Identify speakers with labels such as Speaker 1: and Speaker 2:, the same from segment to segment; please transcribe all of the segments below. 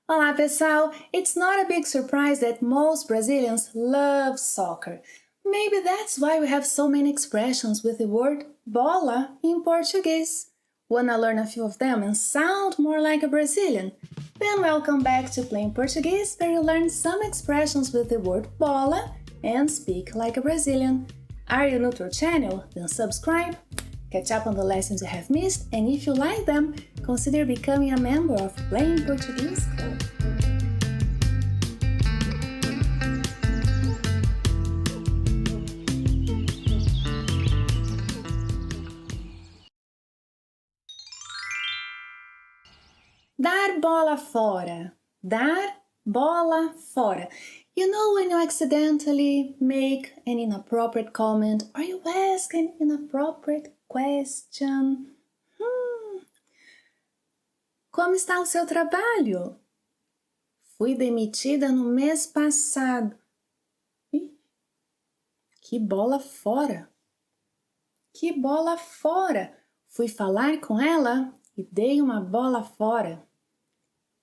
Speaker 1: Olá, pessoal! It's not a big surprise that most Brazilians love soccer. Maybe that's why we have so many expressions with the word bola in Portuguese. Wanna learn a few of them and sound more like a Brazilian? Then welcome back to Plain Portuguese, where you learn some expressions with the word bola and speak like a Brazilian. Are you new to our channel? Then subscribe, catch up on the lessons you have missed, and if you like them, consider becoming a member of Plain Portuguese Club. Dar bola fora. Dar bola fora. You know when you accidentally make an inappropriate comment or you ask an inappropriate question? Como está o seu trabalho? Fui demitida no mês passado. Que bola fora! Que bola fora! Fui falar com ela e dei uma bola fora.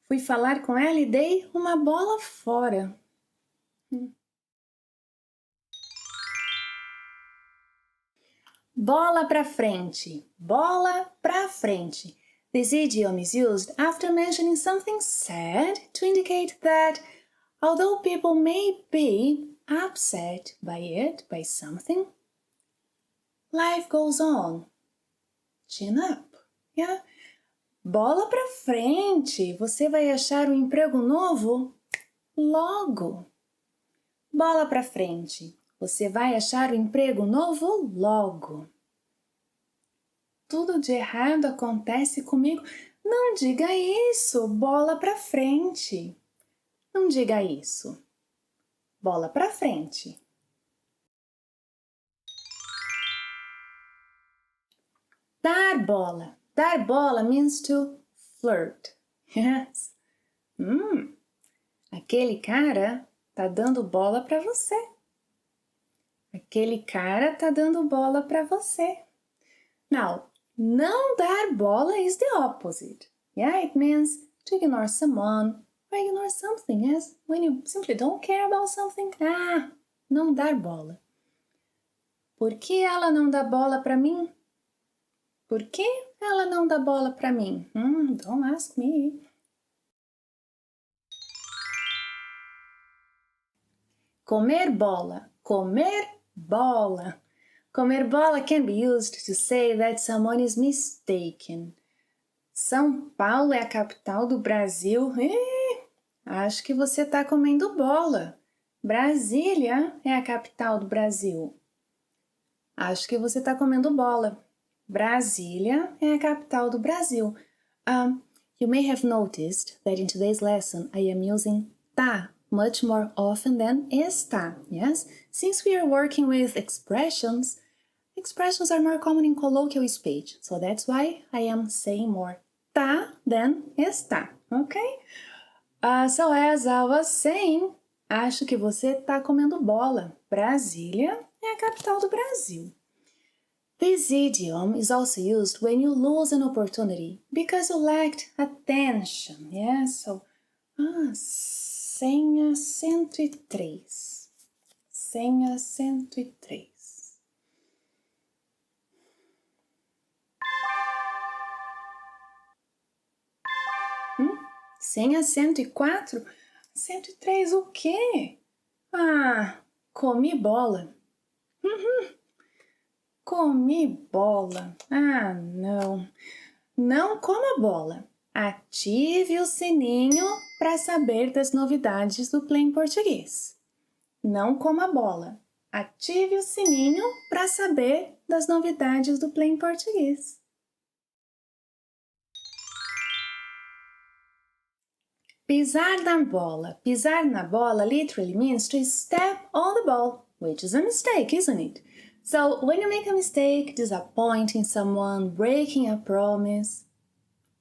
Speaker 1: Fui falar com ela e dei uma bola fora. Bola pra frente. Bola pra frente. This idiom is used after mentioning something sad to indicate that although people may be upset by it, by something, life goes on. Chin up, yeah? Bola pra frente, você vai achar um emprego novo logo. Bola pra frente, você vai achar um emprego novo logo. Tudo de errado acontece comigo. Não diga isso, bola pra frente. Não diga isso. Bola pra frente. Dar bola. Dar bola means to flirt. Yes. Aquele cara tá dando bola pra você. Aquele cara tá dando bola pra você. Now, não dar bola is the opposite. Yeah, it means to ignore someone or ignore something. Yes, when you simply don't care about something. Não dar bola. Por que ela não dá bola pra mim? Por que ela não dá bola pra mim? Don't ask me. Comer bola. Comer bola. Comer bola can be used to say that someone is mistaken. São Paulo é a capital do Brasil. Acho que você está comendo bola. Brasília é a capital do Brasil. Acho que você está comendo bola. Brasília é a capital do Brasil. You may have noticed that in today's lesson I am using tá much more often than está, yes? Since we are working with expressions are more common in colloquial speech, so that's why I am saying more tá than está, okay? So as I was saying, acho que você está comendo bola. Brasília é a capital do Brasil. This idiom is also used when you lose an opportunity because you lacked attention. Yes, so senha 103. Senha 103. Senha 104? 103 o quê? Comi bola. Comi bola. Não. Não coma bola. Ative o sininho para saber das novidades do Plain Português. Não coma bola. Ative o sininho para saber das novidades do Plain Português. Pisar na bola. Pisar na bola literally means to step on the ball, which is a mistake, isn't it? So, when you make a mistake, disappointing someone, breaking a promise,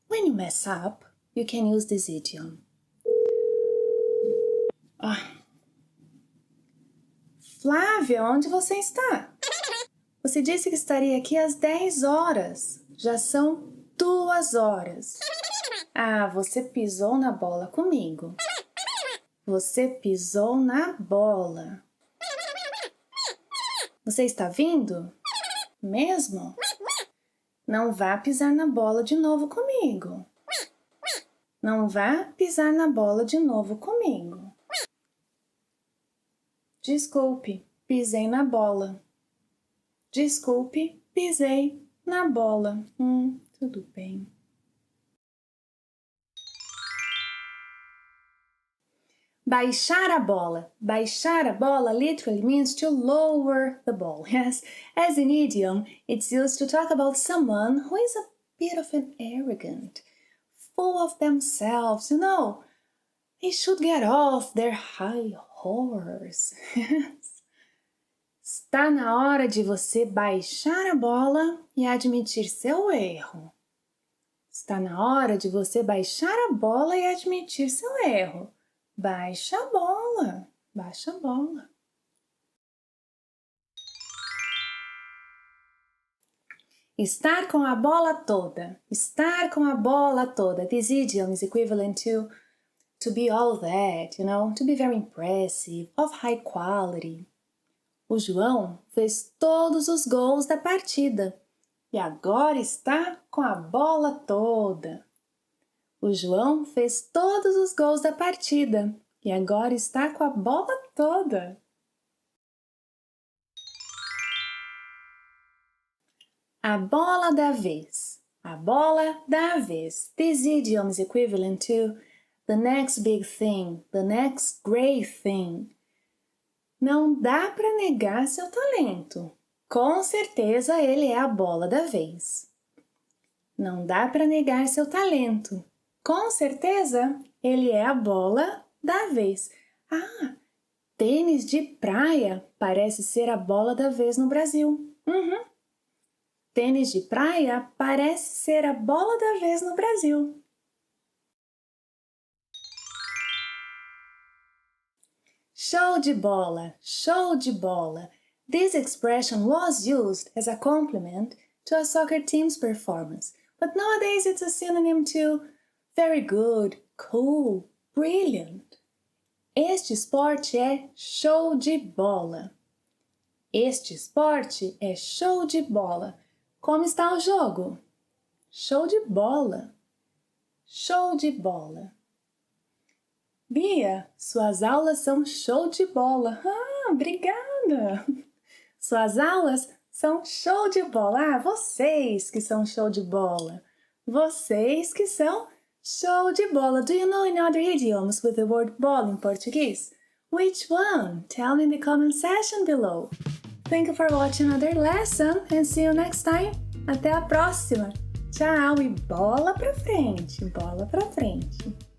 Speaker 1: when you mess up, you can use this idiom. Flávia, onde você está? Você disse que estaria aqui às 10 horas. Já são 2 horas. Ah, você pisou na bola comigo. Você pisou na bola. Você está vindo? Mesmo? Não vá pisar na bola de novo comigo. Não vá pisar na bola de novo comigo. Desculpe, pisei na bola. Desculpe, pisei na bola. Tudo bem. Baixar a bola. Baixar a bola literally means to lower the ball. Yes, as an idiom, it's used to talk about someone who is a bit of an arrogant, full of themselves, They should get off their high horse. Está na hora de você baixar a bola e admitir seu erro. Está na hora de você baixar a bola e admitir seu erro. Baixa a bola, baixa a bola. Estar com a bola toda. Estar com a bola toda. This idiom is equivalent to be all that, to be very impressive, of high quality. O João fez todos os gols da partida e agora está com a bola toda. O João fez todos os gols da partida e agora está com a bola toda. A bola da vez. A bola da vez. This idiom is equivalent to the next big thing, the next great thing. Não dá para negar seu talento. Com certeza ele é a bola da vez. Não dá para negar seu talento. Com certeza ele é a bola da vez. Ah, tênis de praia parece ser a bola da vez no Brasil. Tênis de praia parece ser a bola da vez no Brasil. Show de bola, show de bola. This expression was used as a compliment to a soccer team's performance, but nowadays it's a synonym to very good, cool, brilliant. Este esporte é show de bola. Este esporte é show de bola. Como está o jogo? Show de bola. Show de bola. Bia, suas aulas são show de bola. Ah, obrigada! Suas aulas são show de bola. Ah, vocês que são show de bola. Vocês que são show de bola. Do you know any other idioms with the word bola in Portuguese? Which one? Tell me in the comment section below. Thank you for watching another lesson and see you next time. Até a próxima. Tchau e bola pra frente, bola pra frente.